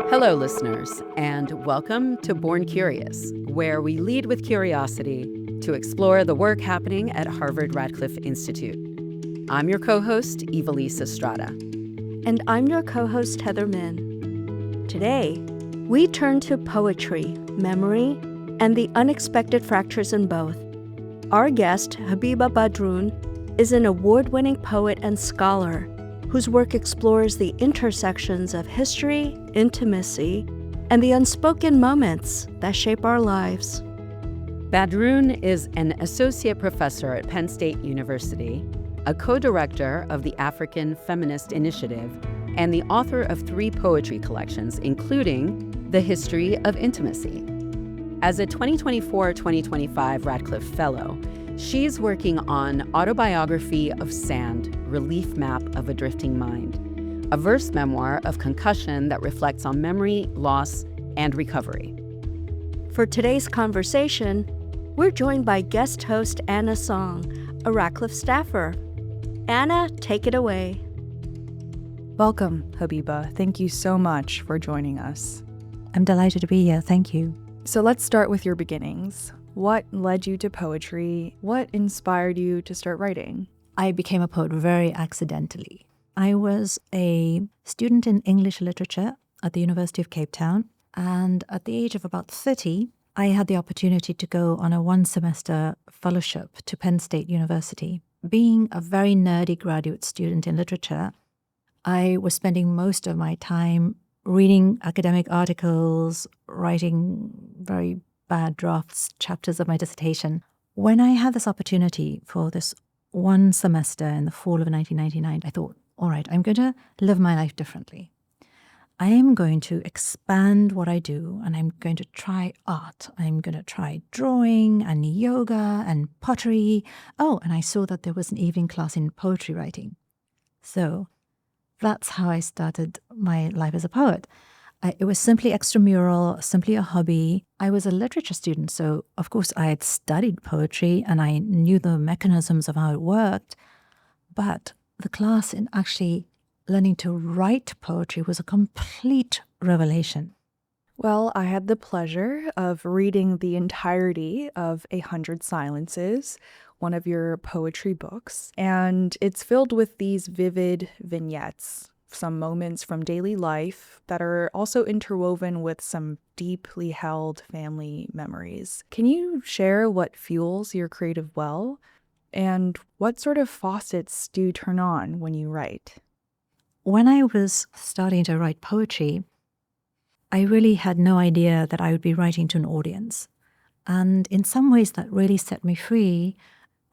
Hello, listeners, and welcome to Born Curious, where we lead with curiosity to explore the work happening at Harvard Radcliffe Institute. I'm your co-host, Ivelisse Estrada. And I'm your co-host, Heather Min. Today, we turn to poetry, memory, and the unexpected fractures in both. Our guest, Gabeba Baderoon, is an award-winning poet and scholar whose work explores the intersections of history, intimacy, and the unspoken moments that shape our lives. Baderoon is an associate professor at Penn State University, a co-director of the African Feminist Initiative, and the author of 3 poetry collections, including The History of Intimacy. As a 2024-2025 Radcliffe Fellow, she's working on Autobiography of Sand, Relief Map of a Drifting Mind, a verse memoir of concussion that reflects on memory, loss, and recovery. For today's conversation, we're joined by guest host Anna Song, a Radcliffe staffer. Anna, take it away. Welcome, Gabeba. Thank you so much for joining us. I'm delighted to be here. Thank you. So let's start with your beginnings. What led you to poetry? What inspired you to start writing? I became a poet very accidentally. I was a student in English literature at the University of Cape Town, and at the age of about 30, I had the opportunity to go on a one-semester fellowship to Penn State University. Being a very nerdy graduate student in literature, I was spending most of my time reading academic articles, writing very bad drafts, chapters of my dissertation. When I had this opportunity for this one semester in the fall of 1999, I thought, all right, I'm going to live my life differently. I am going to expand what I do, and I'm going to try art. I'm going to try drawing and yoga and pottery. Oh, and I saw that there was an evening class in poetry writing. So that's how I started my life as a poet. It was simply extramural, simply a hobby. I was a literature student, so of course I had studied poetry and I knew the mechanisms of how it worked. But the class in actually learning to write poetry was a complete revelation. Well, I had the pleasure of reading the entirety of 100 Silences, one of your poetry books, and it's filled with these vivid vignettes, some moments from daily life that are also interwoven with some deeply held family memories. Can you share what fuels your creative well? And what sort of faucets do you turn on when you write? When I was starting to write poetry, I really had no idea that I would be writing to an audience. And in some ways that really set me free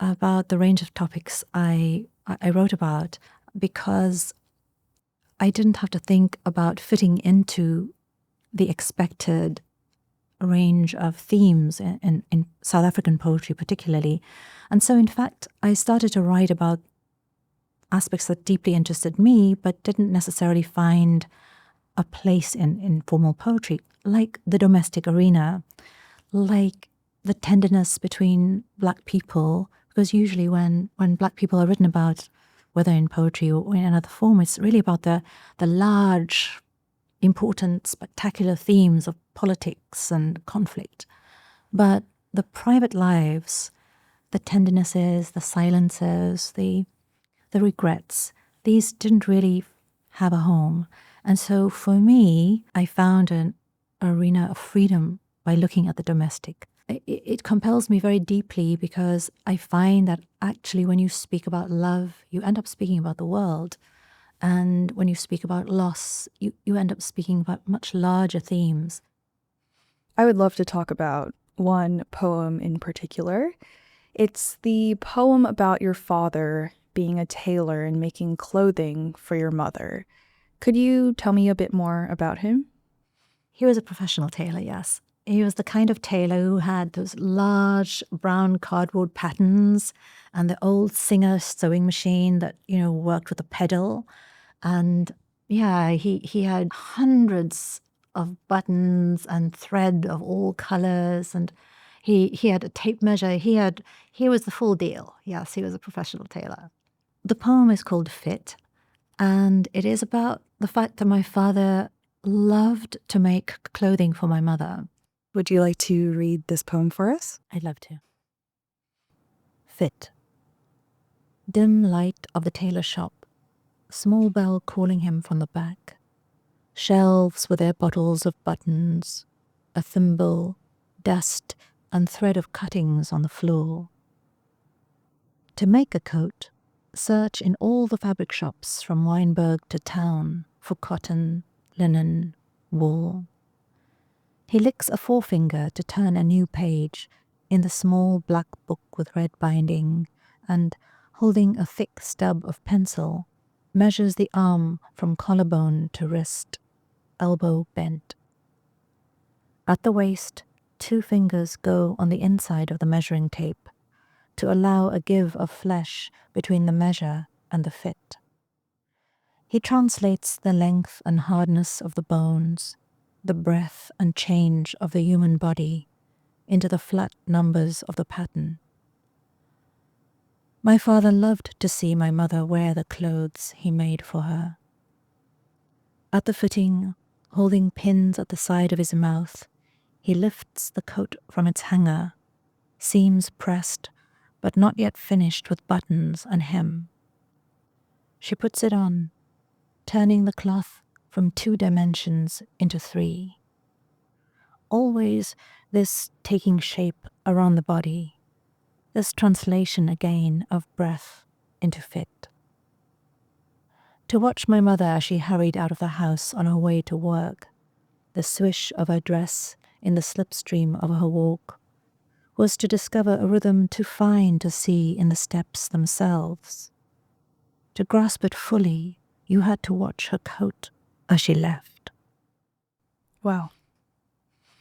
about the range of topics I wrote about, because I didn't have to think about fitting into the expected range of themes in South African poetry particularly. And so, in fact, I started to write about aspects that deeply interested me, but didn't necessarily find a place in formal poetry, like the domestic arena, like the tenderness between Black people, because usually when Black people are written about, whether in poetry or in another form, it's really about the large, important, spectacular themes of politics and conflict. But the private lives, the tendernesses, the silences, the regrets, these didn't really have a home. And so for me, I found an arena of freedom by looking at the domestic. It compels me very deeply because I find that actually when you speak about love, you end up speaking about the world. And when you speak about loss, you end up speaking about much larger themes. I would love to talk about one poem in particular. It's the poem about your father being a tailor and making clothing for your mother. Could you tell me a bit more about him? He was a professional tailor, yes. He was the kind of tailor who had those large brown cardboard patterns and the old Singer sewing machine that, worked with a pedal. And yeah, he had hundreds of buttons and thread of all colors. And he had a tape measure. He was the full deal. Yes, he was a professional tailor. The poem is called Fit, and it is about the fact that my father loved to make clothing for my mother. Would you like to read this poem for us? I'd love to. Fit. Dim light of the tailor shop, small bell calling him from the back, shelves with their bottles of buttons, a thimble, dust, and thread of cuttings on the floor. To make a coat, search in all the fabric shops from Weinberg to town for cotton, linen, wool. He licks a forefinger to turn a new page in the small black book with red binding, and, holding a thick stub of pencil, measures the arm from collarbone to wrist, elbow bent. At the waist, 2 fingers go on the inside of the measuring tape to allow a give of flesh between the measure and the fit. He translates the length and hardness of the bones, the breadth and change of the human body, into the flat numbers of the pattern. My father loved to see my mother wear the clothes he made for her. At the fitting, holding pins at the side of his mouth, he lifts the coat from its hanger, seams pressed, but not yet finished with buttons and hem. She puts it on, turning the cloth from 2 dimensions into 3. Always this taking shape around the body, this translation again of breath into fit. To watch my mother as she hurried out of the house on her way to work, the swish of her dress in the slipstream of her walk, was to discover a rhythm too fine to see in the steps themselves. To grasp it fully, you had to watch her coat as she left. Wow.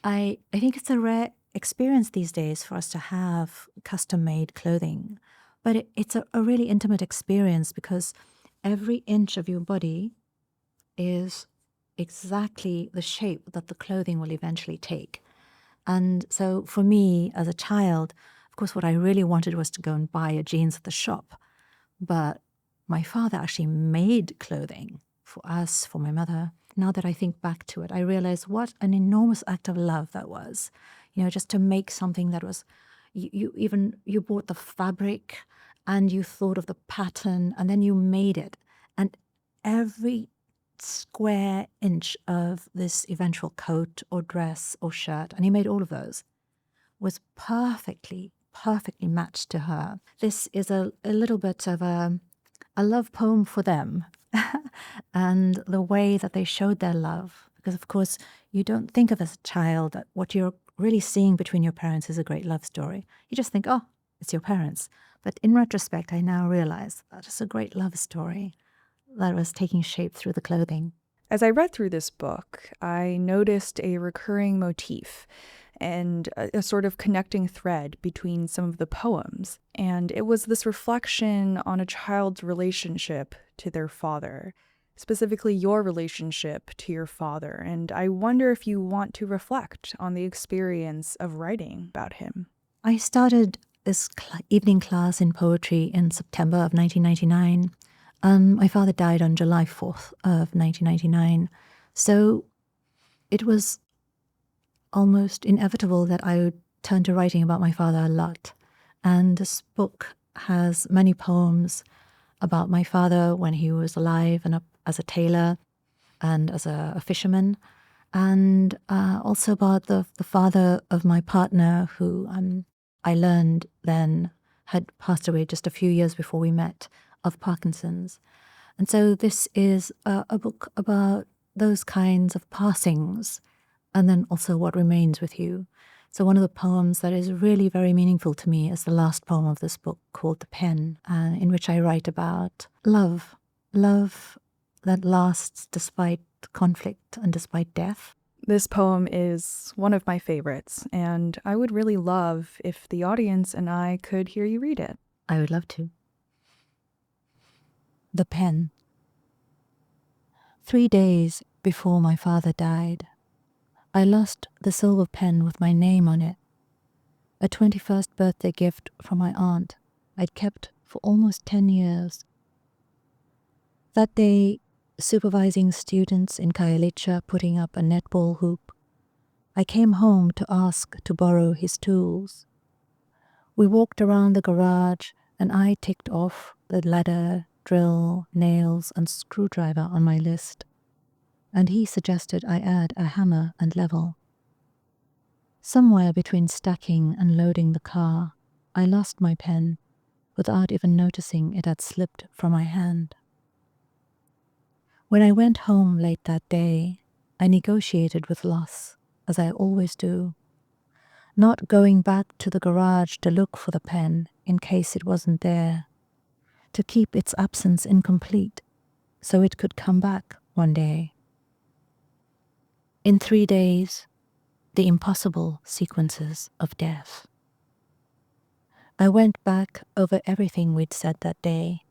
I think it's a rare experience these days for us to have custom-made clothing, but it's a really intimate experience because every inch of your body is exactly the shape that the clothing will eventually take. And so for me, as a child, of course, what I really wanted was to go and buy a jeans at the shop. But my father actually made clothing for us, for my mother. Now that I think back to it, I realize what an enormous act of love that was. You know, just to make something that was, you bought the fabric and you thought of the pattern and then you made it. And every square inch of this eventual coat or dress or shirt, and he made all of those, was perfectly matched to her. This is a little bit of a love poem for them and the way that they showed their love. Because, of course, you don't think of as a child that what you're really seeing between your parents is a great love story. You just think, oh, it's your parents. But in retrospect, I now realize that it's a great love story that was taking shape through the clothing. As I read through this book, I noticed a recurring motif and a sort of connecting thread between some of the poems. And it was this reflection on a child's relationship to their father, specifically your relationship to your father. And I wonder if you want to reflect on the experience of writing about him. I started this evening class in poetry in September of 1999. My father died on July 4th of 1999. So it was almost inevitable that I would turn to writing about my father a lot. And this book has many poems about my father when he was alive and as a tailor and as a fisherman, and also about the father of my partner who I learned then had passed away just a few years before we met, of Parkinson's. And so this is a book about those kinds of passings and then also what remains with you. So one of the poems that is really very meaningful to me is the last poem of this book called The Pen, in which I write about love that lasts despite conflict and despite death. This poem is one of my favorites, and I would really love if the audience and I could hear you read it. I would love to. The Pen. 3 days before my father died, I lost the silver pen with my name on it, a 21st birthday gift from my aunt I'd kept for almost 10 years. That day, supervising students in Kailicha putting up a netball hoop, I came home to ask to borrow his tools. We walked around the garage and I ticked off the ladder, drill, nails, and screwdriver on my list, and he suggested I add a hammer and level. Somewhere between stacking and loading the car, I lost my pen without even noticing it had slipped from my hand. When I went home late that day, I negotiated with loss, as I always do, not going back to the garage to look for the pen in case it wasn't there, to keep its absence incomplete so it could come back one day. In 3 days, the impossible sequences of death. I went back over everything we'd said that day,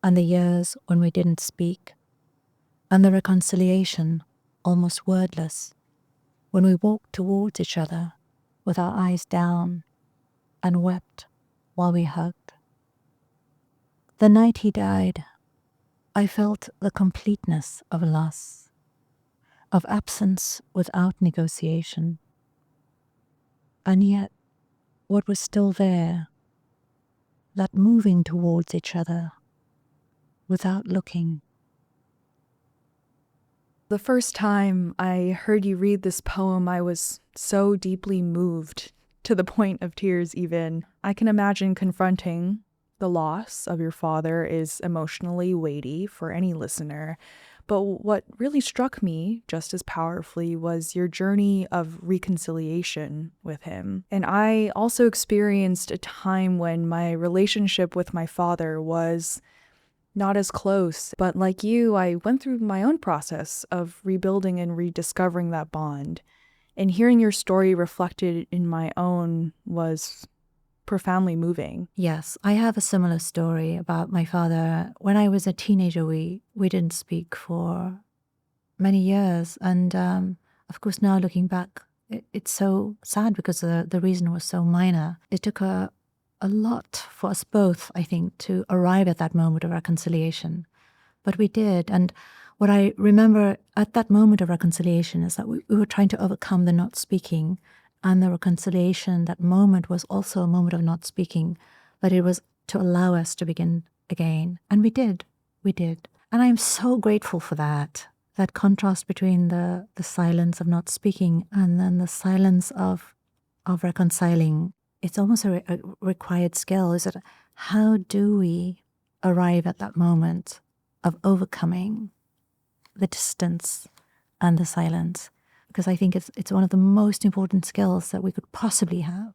and the years when we didn't speak, and the reconciliation, almost wordless, when we walked towards each other with our eyes down and wept while we hugged. The night he died, I felt the completeness of loss, of absence without negotiation. And yet, what was still there, that moving towards each other without looking. The first time I heard you read this poem, I was so deeply moved, to the point of tears even. I can imagine confronting the loss of your father is emotionally weighty for any listener. But what really struck me just as powerfully was your journey of reconciliation with him. And I also experienced a time when my relationship with my father was not as close, but like you, I went through my own process of rebuilding and rediscovering that bond. And hearing your story reflected in my own was profoundly moving. Yes, I have a similar story about my father. When I was a teenager, we didn't speak for many years. And of course, now looking back, it's so sad because the reason was so minor. It took a lot for us both, I think, to arrive at that moment of reconciliation. But we did. And what I remember at that moment of reconciliation is that we were trying to overcome the not speaking. And the reconciliation, that moment was also a moment of not speaking, but it was to allow us to begin again. And we did. And I'm so grateful for that contrast between the silence of not speaking and then the silence of reconciling. It's almost a required skill. Is it how do we arrive at that moment of overcoming the distance and the silence? Because I think it's one of the most important skills that we could possibly have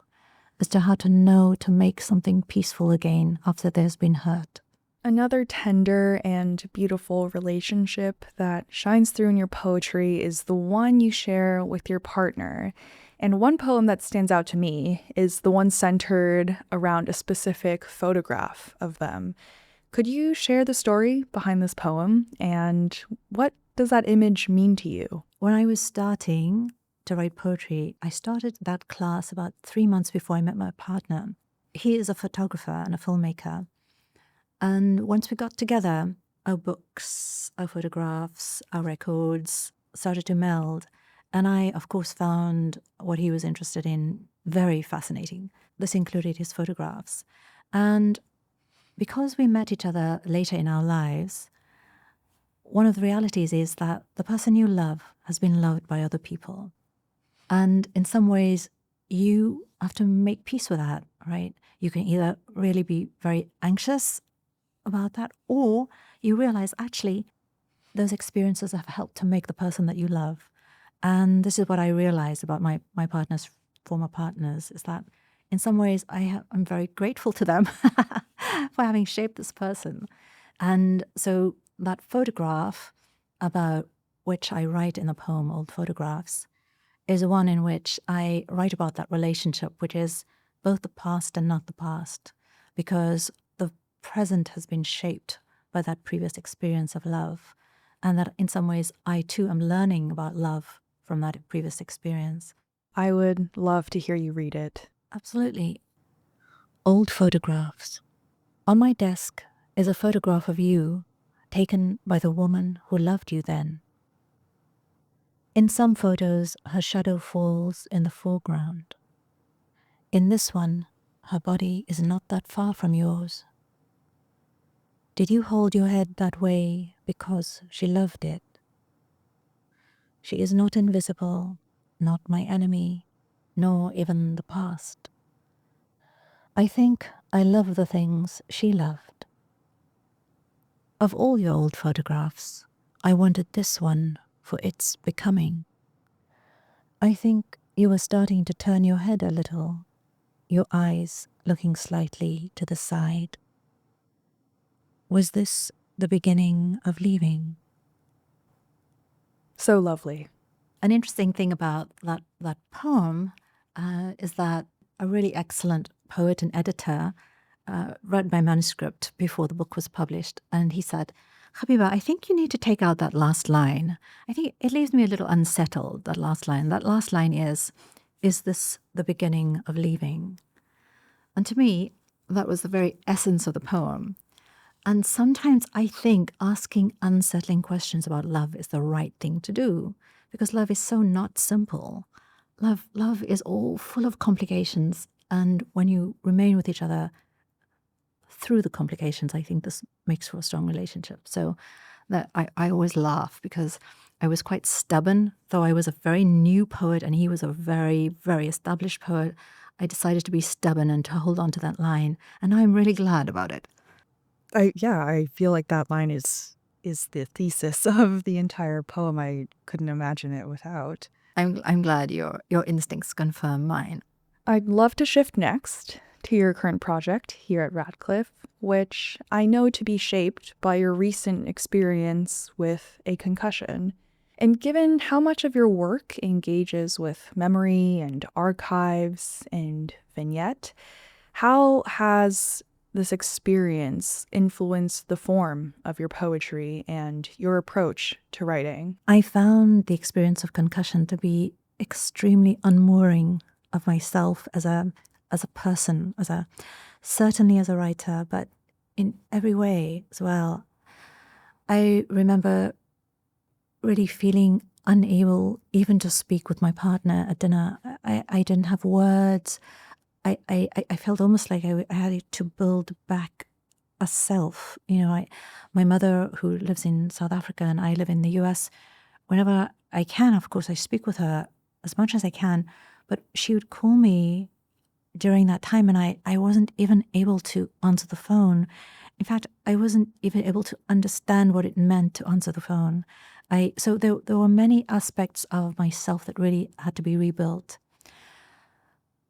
as to how to know to make something peaceful again after there's been hurt. Another tender and beautiful relationship that shines through in your poetry is the one you share with your partner. And one poem that stands out to me is the one centered around a specific photograph of them. Could you share the story behind this poem, and what does that image mean to you? When I was starting to write poetry, I started that class about 3 months before I met my partner. He is a photographer and a filmmaker. And once we got together, our books, our photographs, our records started to meld. And I, of course, found what he was interested in very fascinating. This included his photographs. And because we met each other later in our lives, one of the realities is that the person you love has been loved by other people. And in some ways, you have to make peace with that, right? You can either really be very anxious about that, or you realize actually those experiences have helped to make the person that you love. And this is what I realized about my partner's former partners, is that in some ways I'm very grateful to them for having shaped this person. And so that photograph about which I write in the poem, Old Photographs, is one in which I write about that relationship, which is both the past and not the past, because the present has been shaped by that previous experience of love, and that in some ways I too am learning about love from that previous experience. I would love to hear you read it. Absolutely. Old Photographs. On my desk is a photograph of you taken by the woman who loved you then. In some photos, her shadow falls in the foreground. In this one, her body is not that far from yours. Did you hold your head that way because she loved it? She is not invisible, not my enemy, nor even the past. I think I love the things she loved. Of all your old photographs, I wanted this one for its becoming. I think you were starting to turn your head a little, your eyes looking slightly to the side. Was this the beginning of leaving? So lovely. An interesting thing about that poem is that a really excellent poet and editor read my manuscript before the book was published, and he said, Gabeba, I think you need to take out that last line. I think it leaves me a little unsettled, that last line. That last line is this the beginning of leaving? And to me, that was the very essence of the poem. And sometimes I think asking unsettling questions about love is the right thing to do, because love is so not simple. Love is all full of complications, and when you remain with each other through the complications, I think this makes for a strong relationship. So that I always laugh because I was quite stubborn, though I was a very new poet and he was a very, very established poet. I decided to be stubborn and to hold on to that line, and I'm really glad about it. I feel like that line is the thesis of the entire poem. I couldn't imagine it without. I'm glad your instincts confirm mine. I'd love to shift next to your current project here at Radcliffe, which I know to be shaped by your recent experience with a concussion. And given how much of your work engages with memory and archives and vignette, how has this experience influenced the form of your poetry and your approach to writing? I found the experience of concussion to be extremely unmooring of myself as a person, certainly as a writer, but in every way as well. I remember really feeling unable even to speak with my partner at dinner. I didn't have words. I felt almost like I had to build back a self. My mother, who lives in South Africa and I live in the US, whenever I can, of course, I speak with her as much as I can, but she would call me during that time and I wasn't even able to answer the phone. In fact, I wasn't even able to understand what it meant to answer the phone. So there were many aspects of myself that really had to be rebuilt.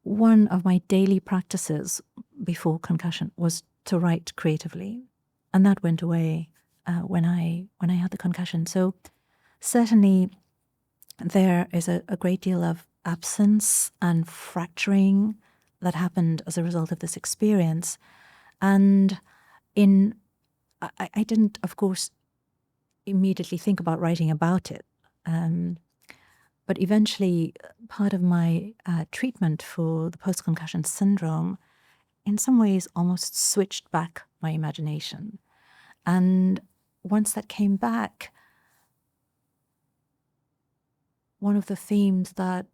One of my daily practices before concussion was to write creatively, and that went away when I had the concussion. So certainly there is a great deal of absence and fracturing that happened as a result of this experience. And I didn't, of course, immediately think about writing about it. But eventually, part of my treatment for the post-concussion syndrome, in some ways, almost switched back my imagination. And once that came back, one of the themes that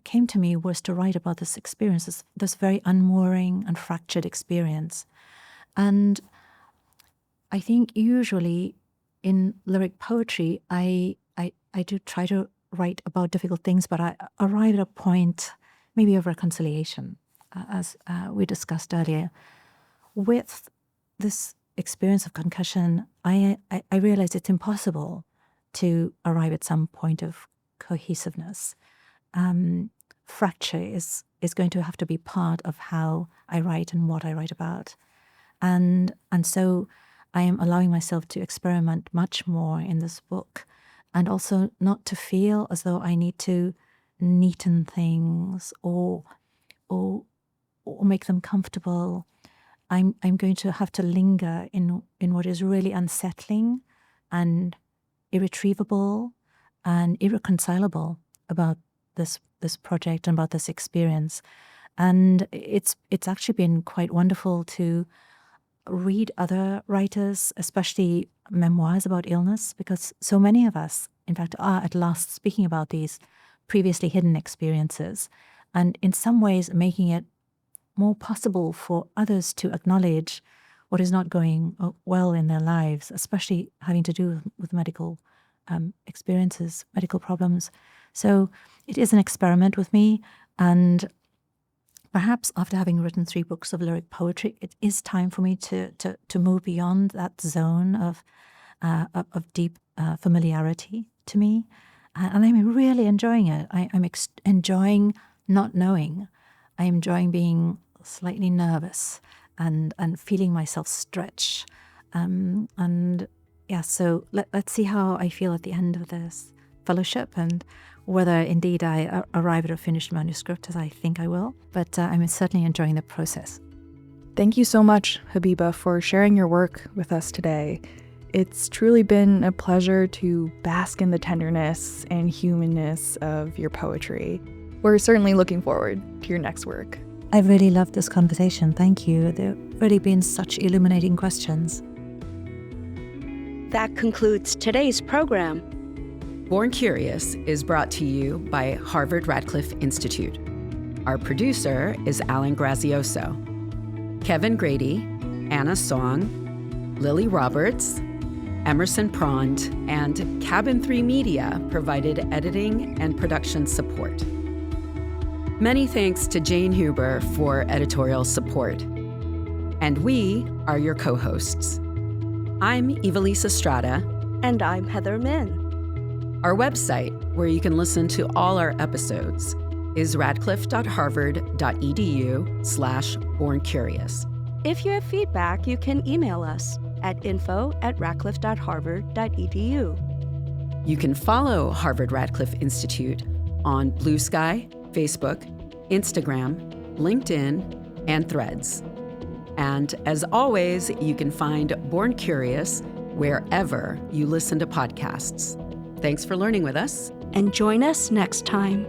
came to me was to write about this experience, this very unmooring and fractured experience. And I think usually in lyric poetry, I do try to write about difficult things, but I arrive at a point maybe of reconciliation, as we discussed earlier. With this experience of concussion, I realized it's impossible to arrive at some point of cohesiveness. Fracture is going to have to be part of how I write and what I write about. And so I am allowing myself to experiment much more in this book, and also not to feel as though I need to neaten things or make them comfortable. I'm going to have to linger in what is really unsettling and irretrievable and irreconcilable about this project and about this experience. And it's actually been quite wonderful to read other writers, especially memoirs about illness, because so many of us, in fact, are at last speaking about these previously hidden experiences, and in some ways making it more possible for others to acknowledge what is not going well in their lives, especially having to do with medical experiences, medical problems. So it is an experiment with me, and perhaps after having written 3 books of lyric poetry, it is time for me to move beyond that zone of deep familiarity to me. And I'm really enjoying it. I'm enjoying not knowing. I'm enjoying being slightly nervous and feeling myself stretch. So let's see how I feel at the end of this fellowship, and whether indeed I arrive at a finished manuscript, as I think I will. But I'm certainly enjoying the process. Thank you so much, Gabeba, for sharing your work with us today. It's truly been a pleasure to bask in the tenderness and humanness of your poetry. We're certainly looking forward to your next work. I've really loved this conversation. Thank you. There have really been such illuminating questions. That concludes today's program. Born Curious is brought to you by Harvard Radcliffe Institute. Our producer is Alan Grazioso. Kevin Grady, Anna Song, Lily Roberts, Emerson Prond, and Cabin 3 Media provided editing and production support. Many thanks to Jane Huber for editorial support. And we are your co-hosts. I'm Ivelisse Estrada. And I'm Heather Min. Our website, where you can listen to all our episodes, is radcliffe.harvard.edu/borncurious. If you have feedback, you can email us at info@radcliffe.harvard.edu. You can follow Harvard Radcliffe Institute on Blue Sky, Facebook, Instagram, LinkedIn, and Threads. And as always, you can find Born Curious wherever you listen to podcasts. Thanks for learning with us. And join us next time.